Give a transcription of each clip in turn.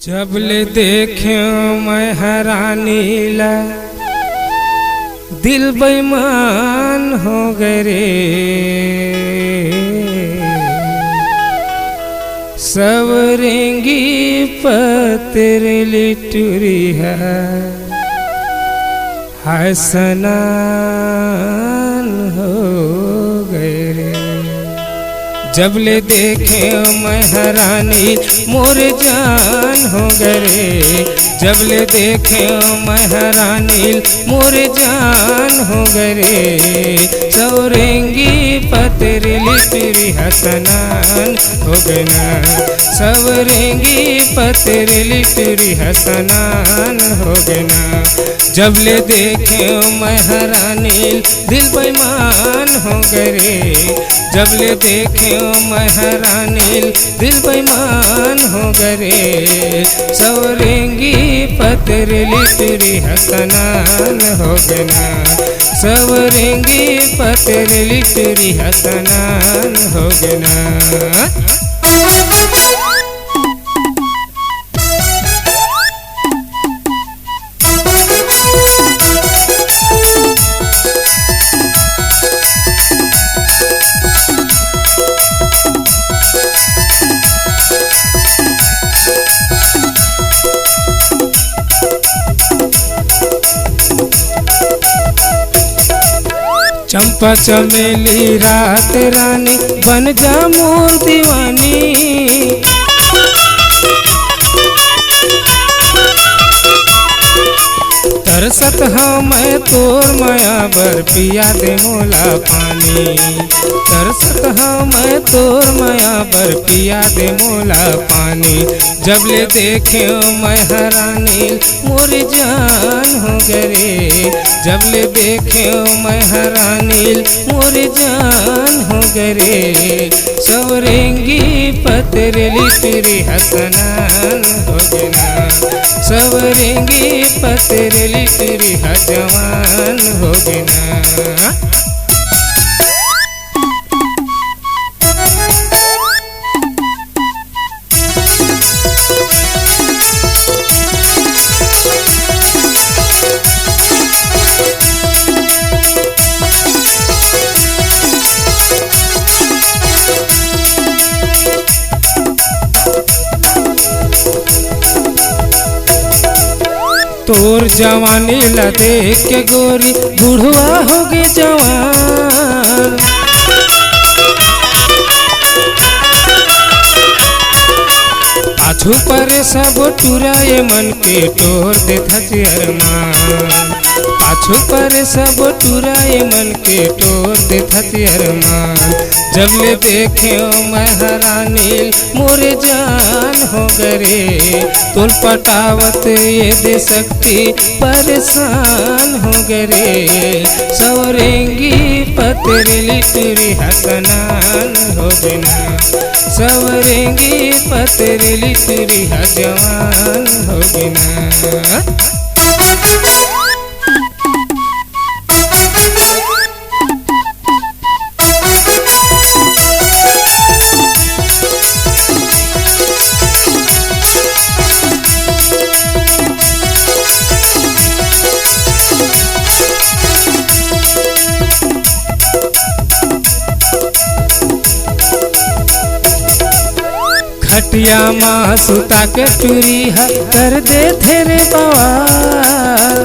जब ले देखियो मैं हैरानी ला दिल बेईमान हो गए रे। सब रेंगी पतरली टूरी है सनान हो गए रे। जब ले देखे मैं हैरानी मोर जान हो गए। जब ले देखे मैं हैरानी मोर जान हो गए। सौरेंगी पतरली टूरी हसनान हो गए ना। सौरेंगी पतरली टूरी हसनान हो गए ना। जब ले देखे मैं हैरानी दिल बेईमान हो गए। जब ले देखे मैं हैरानी दिल बेईमान हो गए। सौरेंगी पतरली टूरी हसनान हो गए ना। सौरेंगी पतरली टूरी हसनान हो गए ना। चंपा चमेली रात रानी बन जा मोर दीवानी। तरसत हाँ मैं तोर माया बर पिया दे मोला पानी। तरसत हाँ मैं तोर माया बर पिया दे मोला पानी। जब ले देखे मैं हैरानी मोर जान हो गए। जब ले देखे मैं हैरानी मोर जान हो गए। सौरेंगी पतरली टूरी हसनान हो गए ना। सौरेंगी पतरली टूरी जवान हो गए ना। तोर जवानी ला देख के गोरी बुढ़वा हो गए जवान। पाछू पर सब टुराए मन के तोर दे अरमान। पाछू पर सब टुराए मन के तोर दे अरमान। जब ले देखे मैं हैरानी मोर जान हो गए। तुल पटावत ये दे सकती परेशान हो गए। सौरेंगी पतरली टूरी हसनान हो गए ना। सौरेंगी पतरली टूरी जवान हो गए ना। खटिया माँ सुता के टूरी है कर दे तेरे बवाल।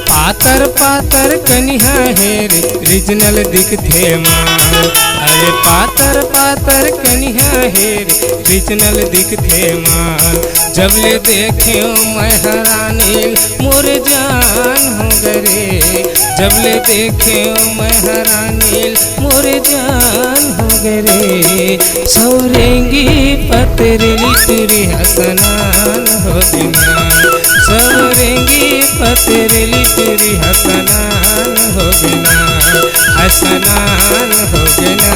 पातर पातर कनिहा हेर रिजनल दिखते माल। अरे पातर पातर कनिहा हेर रिजनल दिखते माल। जब ले देखे मैं हैरानी मोर जान हो गए। जब ले देखे मैं हैरानी मोर जान हो गए। सौरेंगी पतरली टूरी हसनान हो गए ना। सौरेंगी पतरली टूरी हसनान हो गए ना। हसनान हो गए ना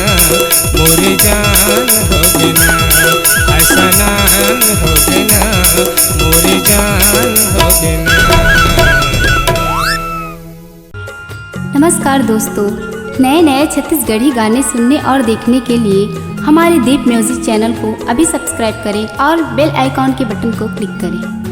मोर जान हो गए ना। हसनान हो गए ना मोर जान हो गए ना। नमस्कार दोस्तों, नए नए छत्तीसगढ़ी गाने सुनने और देखने के लिए हमारे दीप म्यूजिक चैनल को अभी सब्सक्राइब करें और बेल आइकॉन के बटन को क्लिक करें।